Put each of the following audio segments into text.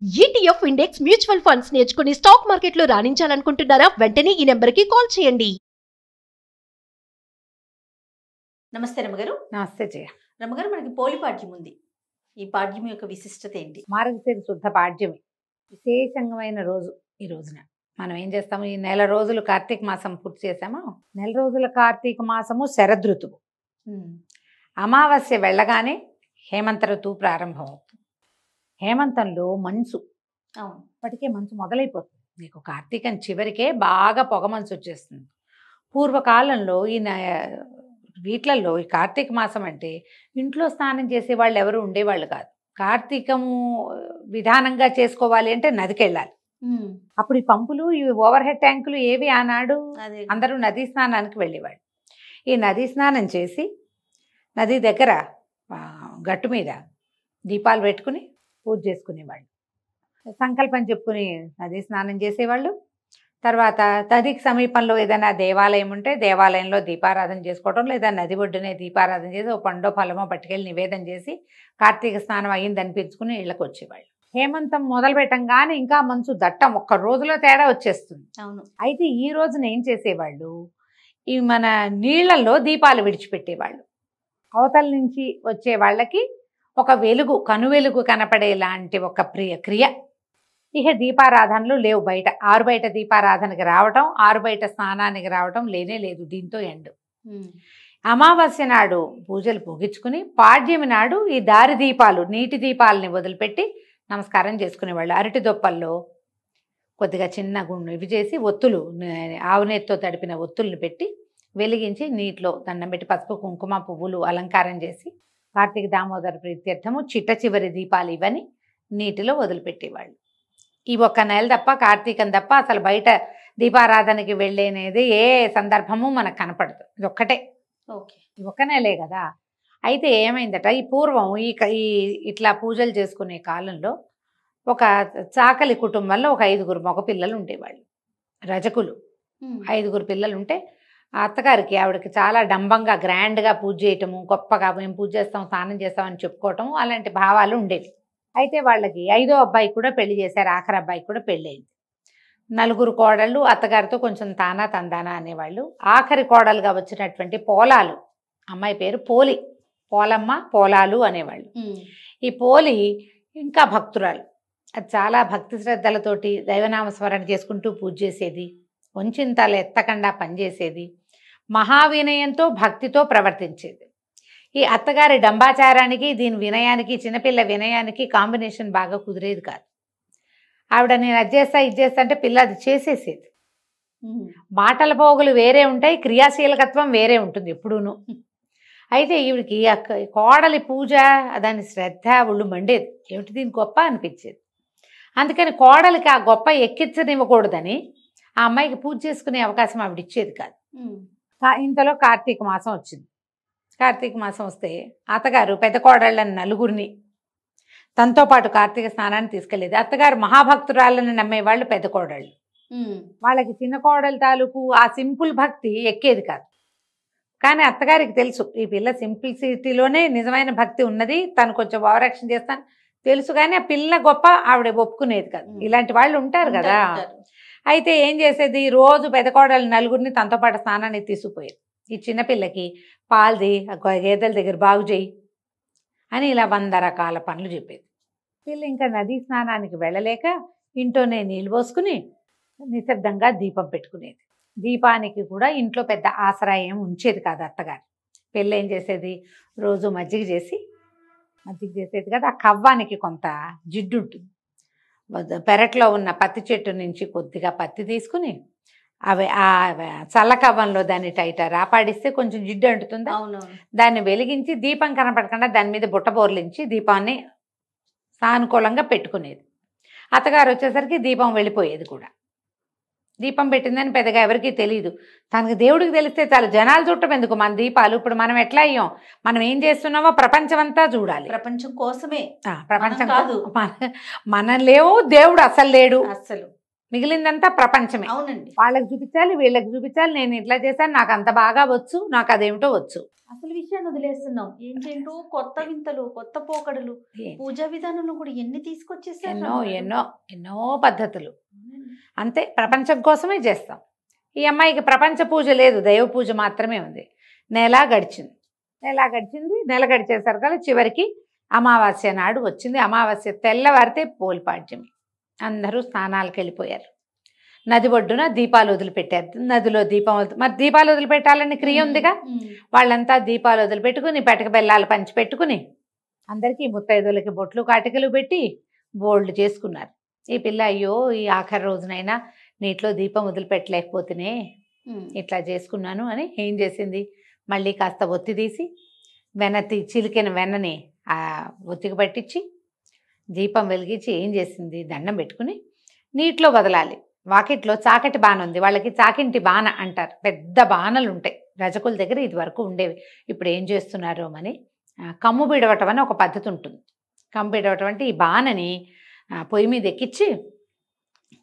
ETF index mutual funds నేర్చుకుని stock మార్కెట్లో రాణించాలనుకుంటున్నారా? వెంటనే ఈ నెంబర్కి కాల్ చేయండి. నమస్తే రమగారు. నమస్తే జయ. రమగారు, మనకి పోలి పాడ్యం ఉంది. ఈ పాడ్యం యొక్క విశిష్టత ఏంటి? మార్గశిర శుద్ధ పాడ్యమి విశేషమైన రోజు. ఈ రోజున మనం ఏం చేస్తాము, ఈ నెల రోజులు కార్తీక మాసం పూర్తి చేసాము. నెల రోజుల కార్తీక మాసము శరదృతువు. అమావాస్య వెళ్ళగానే హేమంత ఋతువు ప్రారంభం అవుతుంది. హేమంతంలో మంచు, ఇప్పటికే మంచు మొదలైపోతుంది. నీకు కార్తీకం చివరికే బాగా పొగ మంచు వచ్చేస్తుంది. పూర్వకాలంలో వీట్లలో ఈ కార్తీక మాసం అంటే ఇంట్లో స్నానం చేసేవాళ్ళు ఎవరు ఉండేవాళ్ళు కాదు. కార్తీకము విధానంగా చేసుకోవాలి అంటే నదికి వెళ్ళాలి. అప్పుడు ఈ పంపులు, ఈ ఓవర్ హెడ్ ట్యాంకులు ఏవి ఆనాడు, అందరూ నదీ స్నానానికి వెళ్ళేవాళ్ళు. ఈ నదీ స్నానం చేసి నది దగ్గర గట్టు మీద దీపాలు పెట్టుకుని పూజ చేసుకునేవాళ్ళు. సంకల్పం చెప్పుకుని నదీ స్నానం చేసేవాళ్ళు. తర్వాత నదికి సమీపంలో ఏదైనా దేవాలయం ఉంటే దేవాలయంలో దీపారాధన చేసుకోవడం, లేదా నది ఒడ్డునే దీపారాధన చేసి ఓ పండో ఫలమో పట్టుకెళ్ళి నివేదన చేసి కార్తీక స్నానం అయ్యింది అనిపించుకుని ఇళ్ళకి వచ్చేవాళ్ళు. హేమంతం మొదలు పెట్టంగానే ఇంకా మంచు దట్టం, ఒక్క రోజులో తేడా వచ్చేస్తుంది. అవును. అయితే ఈ రోజున ఏం చేసేవాళ్ళు, ఈ మన నీళ్లలో దీపాలు విడిచిపెట్టేవాళ్ళు. అవతల నుంచి వచ్చే వాళ్ళకి ఒక వెలుగు, కనువెలుగు కనపడేలాంటి ఒక క్రియ. ఇక దీపారాధనలు లేవు. బయట ఆరు బయట దీపారాధనకి రావటం, ఆరు బయట స్నానానికి రావటం లేనే లేదు. దీంతో ఎండు. అమావాస్య నాడు పూజలు ముగించుకుని పాడ్యమి నాడు ఈ దారి దీపాలు, నీటి దీపాలని వదిలిపెట్టి నమస్కారం చేసుకునేవాళ్ళు. అరటి దొప్పల్లో కొద్దిగా చిన్న గుండు ఇవి చేసి ఒత్తులు, ఆవునేతితో తడిపిన ఒత్తుల్ని పెట్టి వెలిగించి నీటిలో దండం పెట్టి పసుపు కుంకుమ పువ్వులు అలంకారం చేసి కార్తీక దామోదర ప్రీత్యర్థము చిట్ట చివరి దీపాలు ఇవని నీటిలో వదిలిపెట్టేవాళ్ళు. ఈ ఒక్క నెల తప్ప, కార్తీకం తప్ప అసలు బయట దీపారాధనకి వెళ్ళేనేది ఏ సందర్భము మనకు కనపడదు. ఇది ఒక్కటే. ఓకే, ఒక్క నెలే కదా. అయితే ఏమైందట, ఈ పూర్వం ఈ ఇట్లా పూజలు చేసుకునే కాలంలో ఒక చాకలి కుటుంబంలో ఒక 5గురు మగ పిల్లలు ఉండేవాళ్ళు, రజకులు. 5గురు పిల్లలు ఉంటే ఆ అత్తగారికి, ఆవిడకి చాలా డంబంగా గ్రాండ్గా పూజ చేయటము, గొప్పగా మేము పూజ చేస్తాం, స్నానం చేస్తామని చెప్పుకోవటము, అలాంటి భావాలు ఉండేవి. అయితే వాళ్ళకి 5వ అబ్బాయి కూడా పెళ్లి చేశారు, ఆఖరి అబ్బాయికి కూడా పెళ్ళి అయింది. 4 కోడళ్ళు అత్తగారితో కొంచెం తానా తందానా అనేవాళ్ళు. ఆఖరి కోడలుగా వచ్చినటువంటి పోలాలు, అమ్మాయి పేరు పోలి, పోలమ్మ పోలాలు అనేవాళ్ళు. ఈ పోలి ఇంకా భక్తురాలు. అది చాలా భక్తి శ్రద్ధలతోటి దైవనామస్మరణ చేసుకుంటూ పూజ చేసేది, వంచింతలు ఎత్తకుండా పనిచేసేది, మహావినయంతో భక్తితో ప్రవర్తించేది. ఈ అత్తగారి డంబాచారానికి, దీని వినయానికి, చిన్నపిల్ల వినయానికి కాంబినేషన్ బాగా కుదిరేది కాదు. ఆవిడ నేను అది చేస్తా ఇది చేస్తా అంటే పిల్ల అది చేసేసేది. మాటల పోగులు వేరే ఉంటాయి, క్రియాశీలకత్వం వేరే ఉంటుంది ఎప్పుడూను. అయితే ఈవిడికి కోడలి పూజ, దాని శ్రద్ధ ఒళ్ళు మండేది. ఏమిటి దీని గొప్ప అనిపించేది. అందుకని కోడలికి ఆ గొప్ప ఎక్కించనివ్వకూడదని ఆ అమ్మాయికి పూజ చేసుకునే అవకాశం ఆవిడ ఇచ్చేది కాదు. ఇంతలో కార్తీక మాసం వచ్చింది. కార్తీక మాసం వస్తే అత్తగారు పెద్ద కోడళ్ళని 4గురిని తనతో పాటు కార్తీక స్నానాన్ని తీసుకెళ్ళేది. అత్తగారు మహాభక్తురాళ్ళని నమ్మేవాళ్ళు పెద్ద కోడళ్ళు. వాళ్ళకి చిన్న కోడలు తాలూకు ఆ సింపుల్ భక్తి ఎక్కేది కాదు. కానీ అత్తగారికి తెలుసు ఈ పిల్ల సింప్లిసిటీలోనే నిజమైన భక్తి ఉన్నది, తను కొంచెం ఓవరాక్షన్ చేస్తాను తెలుసు, కానీ ఆ పిల్ల గొప్ప ఆవిడ ఒప్పుకునేది కాదు. ఇలాంటి వాళ్ళు ఉంటారు కదా. అయితే ఏం చేసేది, రోజు పెద్ద కోడలు 4గురిని తనతో పాటు స్నానానికి తీసుకుపోయేది. ఈ చిన్నపిల్లకి పాల్ది, గేదెల దగ్గర బాగు చేయి అని ఇలా 100 రకాల పనులు చెప్పేది. పిల్ల ఇంకా నదీ స్నానానికి వెళ్ళలేక ఇంట్లోనే నీళ్ళు పోసుకుని నిశ్శబ్దంగా దీపం పెట్టుకునేది. దీపానికి కూడా ఇంట్లో పెద్ద ఆసరా ఏం ఉంచేది కాదు అత్తగారు. పిల్ల ఏం చేసేది, రోజు మజ్జిగ చేసేది కదా. ఆ కవ్వానికి కొంత జిడ్డు ఉంటుంది. పెరట్లో ఉన్న పత్తి చెట్టు నుంచి కొద్దిగా పత్తి తీసుకుని అవి ఆ చల్లకవ్వంలో దాన్ని టైట రాపాడిస్తే కొంచెం జిడ్డు అంటుతుందా, దాన్ని వెలిగించి దీపం కనపడకుండా దాని మీద బుట్ట బోర్లించి దీపాన్ని సానుకూలంగా పెట్టుకునేది. అత్తగారు వచ్చేసరికి దీపం వెళ్ళిపోయేది కూడా. దీపం పెట్టిందని పెద్దగా ఎవరికీ తెలియదు. తనకు దేవుడికి తెలిస్తే చాలు, జనాలు చూడటం ఎందుకు మన దీపాలు. ఇప్పుడు మనం ఎట్లా అయ్యాం, మనం ఏం చేస్తున్నామో ప్రపంచం అంతా చూడాలి. ప్రపంచం కోసమే, ప్రపంచం కాదు, మనం లేవు, దేవుడు అసలు లేడు. అసలు మిగిలిందంతా ప్రపంచమే. అవునండి. వాళ్ళకి చూపించాలి, వీళ్ళకి చూపించాలి, నేను ఇట్లా చేశాను, నాకు అంత బాగా వచ్చు, నాకు అదేమిటో వచ్చు. అసలు విషయాన్ని వదిలేస్తున్నాం. ఏంటేంటో కొత్త వింతలు, కొత్త పోకడలు, పూజా విధానంలో కూడా ఎన్ని తీసుకొచ్చేసారు ఎన్నో అమ్మగారు. ఎన్నో ఎన్నో పద్ధతులు. అవునండి. అంతే, ప్రపంచం కోసమే చేస్తాం. ఈ అమ్మాయికి ప్రపంచ పూజ లేదు, దైవ పూజ మాత్రమే ఉంది. నెల గడిచింది. నెల గడిచేసరికి చివరికి అమావాస్య నాడు వచ్చింది. అమావాస్య తెల్లవారితే పోల్పాడ్యమి. అందరూ స్నానాలకు వెళ్ళిపోయారు. నది ఒడ్డున దీపాలు వదిలిపెట్టారు. నదిలో దీపం మరి దీపాలు వదిలిపెట్టాలని క్రియ ఉందిగా. వాళ్ళంతా దీపాలు వదిలిపెట్టుకుని పెటక బెల్లాలు పంచిపెట్టుకుని అందరికీ ముత్తైదులకి బొట్లు కాటికలు పెట్టి బోల్డ్ చేసుకున్నారు. ఈ పిల్ల అయ్యో ఈ ఆఖరి రోజునైనా నీటిలో దీపం వదిలిపెట్టలేకపోతేనే ఇట్లా చేసుకున్నాను అని ఏం చేసింది, మళ్ళీ కాస్త ఒత్తి తీసి చిలికిన వెన్నని ఆ ఒత్తికి పట్టించి దీపం వెలిగించి ఏం చేసింది, దండం పెట్టుకుని నీటిలో వదలాలి. వాకిట్లో చాకటి బాణ ఉంది, వాళ్ళకి చాకింటి బాణ అంటారు. పెద్ద బాణలు ఉంటాయి రజకుల దగ్గర, ఇది వరకు ఉండేవి. ఇప్పుడు ఏం చేస్తున్నారో అని కమ్ము బిడవటం అని ఒక పద్ధతి ఉంటుంది. కమ్ము బిడవటం అంటే ఈ బాణని పొయ్యి మీద ఎక్కించి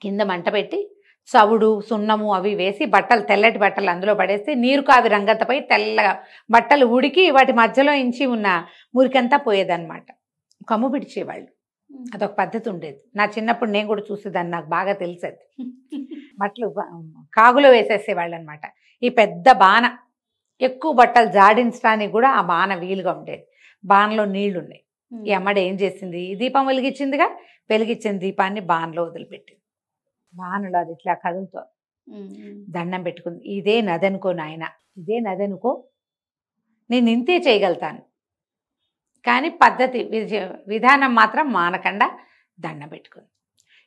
కింద మంట పెట్టి చవుడు సున్నము అవి వేసి బట్టలు, తెల్లటి బట్టలు అందులో పడేస్తే నీరు కావి రంగతపై తెల్లగా బట్టలు ఉడికి వాటి మధ్యలో ఇంచి ఉన్న మురికంతా పోయేదన్నమాట. కమ్ము పిడిచేవాళ్ళు. అదొక పద్ధతి ఉండేది. నా చిన్నప్పుడు నేను కూడా చూసేదాన్ని, నాకు బాగా తెలిసేది. బట్టలు కాగులో వేసేసేవాళ్ళు అనమాట. ఈ పెద్ద బాణ ఎక్కువ బట్టలు జాడించడానికి కూడా ఆ బాణ వీలుగా ఉండేది. బాణలో నీళ్లు ఉన్నాయి. ఈ అమ్మడి ఏం చేసింది, దీపం వెలిగించిందిగా, వెలిగించిన దీపాన్ని బాణలో వదిలిపెట్టింది. బాణలో అది ఇట్లా కదులుతో దండం పెట్టుకుంది. ఇదే నదనుకో నాయన, ఇదే నదనుకో, నేను ఇంతే చేయగలుగుతాను, కానీ పద్ధతి విధానం మాత్రం మానకుండా దండం పెట్టుకుంది.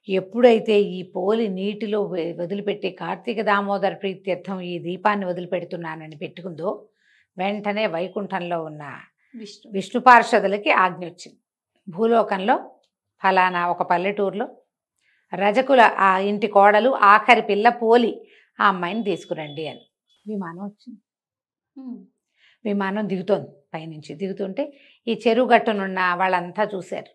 ఎప్పుడైతే ఈ పోలి నీటిలో వదిలిపెట్టి కార్తీక దామోదర ప్రీత్యర్థం ఈ దీపాన్ని వదిలిపెడుతున్నానని పెట్టుకుందో వెంటనే వైకుంఠంలో ఉన్న విష్ణు పార్షదులకి ఆజ్ఞ వచ్చింది. భూలోకంలో ఫలానా ఒక పల్లెటూరులో రజకుల ఆ ఇంటి కోడలు ఆఖరి పిల్ల పోలి ఆ అమ్మాయిని తీసుకురండి అని. విమానం వచ్చింది. విమానం దిగుతోంది. పైనుంచి దిగుతుంటే ఈ చెరువు గట్టునున్న వాళ్ళంతా చూశారు.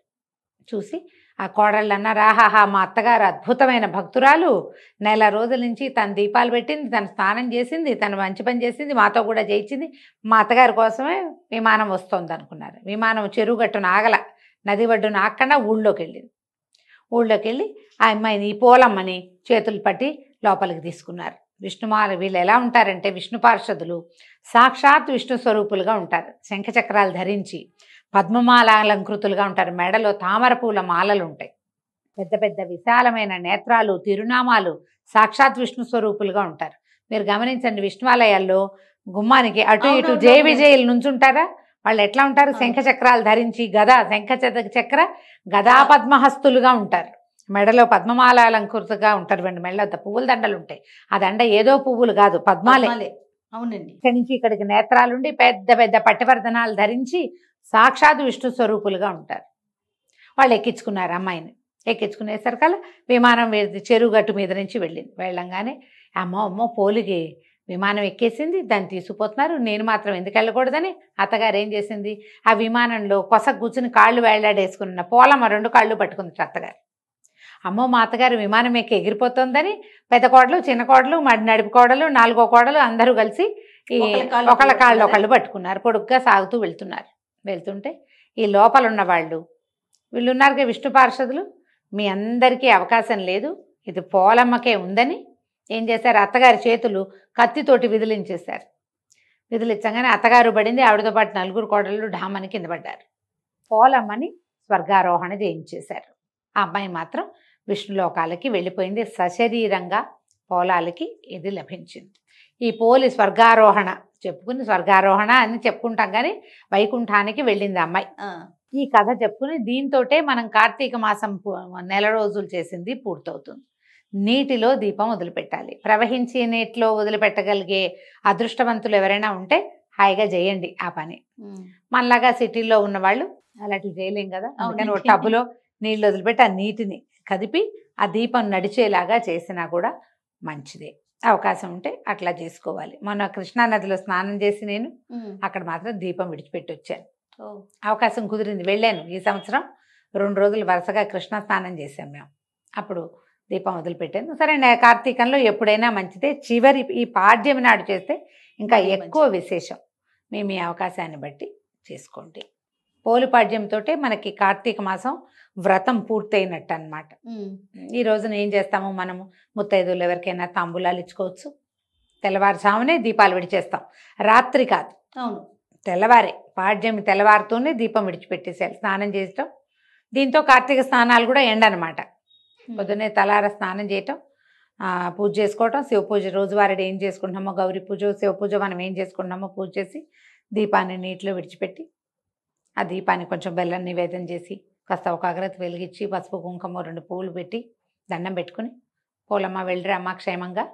చూసి ఆ కోడళ్ళు అన్నారు, ఆహాహా మా అత్తగారు అద్భుతమైన భక్తురాలు, నెల రోజుల నుంచి తను దీపాలు పెట్టింది, తను స్నానం చేసింది, తను మంచి పని చేసింది, మాతో కూడా చేయించింది, మా అత్తగారి కోసమే విమానం వస్తుంది అనుకున్నారు. విమానం చెరువు గట్టున ఆగల, నది ఒడ్డున ఆగకుండా ఊళ్ళోకి వెళ్ళింది. ఊళ్ళోకి వెళ్ళి ఆ అమ్మాయిని, ఈ పోలమ్మని చేతులు పట్టి లోపలికి తీసుకున్నారు. విష్ణుమాల వీళ్ళు ఎలా ఉంటారంటే విష్ణు పార్షదులు సాక్షాత్ విష్ణు స్వరూపులుగా ఉంటారు. శంఖచక్రాలు ధరించి పద్మమాల అలంకృతులుగా ఉంటారు. మెడలో తామర పూల మాలలు ఉంటాయి. పెద్ద పెద్ద విశాలమైన నేత్రాలు, తిరునామాలు, సాక్షాత్ విష్ణు స్వరూపులుగా ఉంటారు. మీరు గమనించండి, విష్ణువాలయాల్లో గుమ్మానికి అటు ఇటు జయ విజయులు నుంచుంటారా, వాళ్ళు ఎట్లా ఉంటారు, శంఖచక్రాలు ధరించి గదా చక్ర గదా పద్మహస్తులుగా ఉంటారు. మెడలో పద్మమాల అలంకృతగా ఉంటారు. మెడలో పువ్వుల దండలు ఉంటాయి. ఆ దండ ఏదో పువ్వులు కాదు, పద్మాలే. అవునండి. ఇక్కడి నుంచి ఇక్కడికి నేత్రాలుండి పెద్ద పెద్ద పట్టివర్ధనాలు ధరించి సాక్షాత్ విష్ణు స్వరూపులుగా ఉంటారు. వాళ్ళు ఎక్కించుకున్నారు అమ్మాయిని. ఎక్కించుకునేసరికల్లా విమానం చెరువు గట్టు మీద నుంచి వెళ్ళంగానే అమ్మో పోలికి విమానం ఎక్కేసింది, దాన్ని తీసుకుపోతున్నారు, నేను మాత్రం ఎందుకు వెళ్ళకూడదని అత్తగారు ఏం చేసింది, ఆ విమానంలో కొస కూర్చుని కాళ్ళు వేళ్లాడేసుకున్న పోలమ్మ 2 కాళ్ళు పట్టుకుంది అత్తగారు. అమ్మో మా అత్తగారు విమానం ఎక్కి ఎగిరిపోతుందని పెద్ద కోడలు, చిన్న కోడలు, నడిపి కోడలు, 4వ కోడలు అందరూ కలిసి ఈ ఒకళ్ళ కాళ్ళు ఒకళ్ళు పట్టుకున్నారు. పొడుగ్గా సాగుతూ వెళ్తుంటే ఈ లోపల ఉన్న వాళ్ళు వీళ్ళు ఉన్నారుగా విష్ణు పార్షదులు, మీ అందరికీ అవకాశం లేదు, ఇది పోలమ్మకే ఉందని ఏం చేశారు, అత్తగారి చేతులు కత్తితోటి విదిలించేశారు. విదిలించగానే అత్తగారు పడింది, ఆవిడతో పాటు 4 కోడళ్ళు ఢామని కింద పడ్డారు. పోలమ్మని స్వర్గారోహణ చేయించేశారు. ఆ అమ్మాయి మాత్రం విష్ణులోకాలకి వెళ్ళిపోయింది. సశరీరంగా పోలాలకి ఇది లభించింది. ఈ పోలి స్వర్గారోహణ అని చెప్పుకుంటాం, కానీ వైకుంఠానికి వెళ్ళింది అమ్మాయి. ఈ కథ చెప్పుకుని దీంతోటే మనం కార్తీక మాసం నెల రోజులు చేసింది పూర్తవుతుంది. నీటిలో దీపం వదిలిపెట్టాలి. ప్రవహించే నీటిలో వదిలిపెట్టగలిగే అదృష్టవంతులు ఎవరైనా ఉంటే హాయిగా చేయండి ఆ పని. మనలాగా సిటీలో ఉన్న వాళ్ళు అలాంటివి చేయలేం కదా. అందుకని ఒక టబ్బులో నీళ్ళు వదిలిపెట్టి ఆ నీటిని కదిపి ఆ దీపం నడిచేలాగా చేసినా కూడా మంచిదే. అవకాశం ఉంటే అట్లా చేసుకోవాలి. మొన్న కృష్ణానదిలో స్నానం చేసి నేను అక్కడ మాత్రం దీపం విడిచిపెట్టి వచ్చాను. అవకాశం కుదిరింది, వెళ్ళాను. ఈ సంవత్సరం 2 రోజులు వరుసగా కృష్ణ స్నానం చేశాం మేము. అప్పుడు దీపం వదిలిపెట్టాను. సరే కార్తీకంలో ఎప్పుడైనా మంచిదే, చివరి ఈ పాడ్యమి నాడు చేస్తే ఇంకా మరీ ఎక్కువ విశేషం. మీ అవకాశాన్ని బట్టి చేసుకోండి. పోలిపాడ్యంతో మనకి కార్తీక మాసం వ్రతం పూర్తయినట్టు అనమాట. ఈ రోజున ఏం చేస్తాము మనము, ముత్తైదులు ఎవరికైనా తాంబూలాలు ఇచ్చుకోవచ్చు. తెల్లవారుజామునే దీపాలు విడిచేస్తాం, రాత్రి కాదు. అవును, తెల్లవారే పాడ్యమి తెల్లవారుతోనే దీపం విడిచిపెట్టేసేయాలి, స్నానం చేయటం. దీంతో కార్తీక స్నానాలు కూడా ఎండనమాట. పొద్దున్నే తలార స్నానం చేయటం, పూజ చేసుకోవటం, శివ పూజ రోజువారీ ఏం చేసుకుంటున్నామో గౌరీ పూజ శివ పూజ మనం ఏం చేసుకుంటున్నామో పూజ చేసి దీపాన్ని నీటిలో విడిచిపెట్టి ఆ దీపాన్ని కొంచెం బెల్లం నివేదన చేసి కాస్త ఒక అగరత్తి వెలిగించి పసుపు కుంకుమ 2 పువ్వులు పెట్టి దండం పెట్టుకుని పోలమ్మ వెళ్ళిరా అమ్మ క్షేమంగా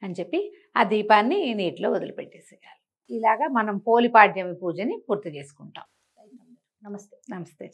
అని చెప్పి ఆ దీపాన్ని నీటిలో వదిలిపెట్టేసేయాలి. ఇలాగా మనం పోలిపాడ్యమి పూజని పూర్తి చేసుకుంటాం. నమస్తే. నమస్తే.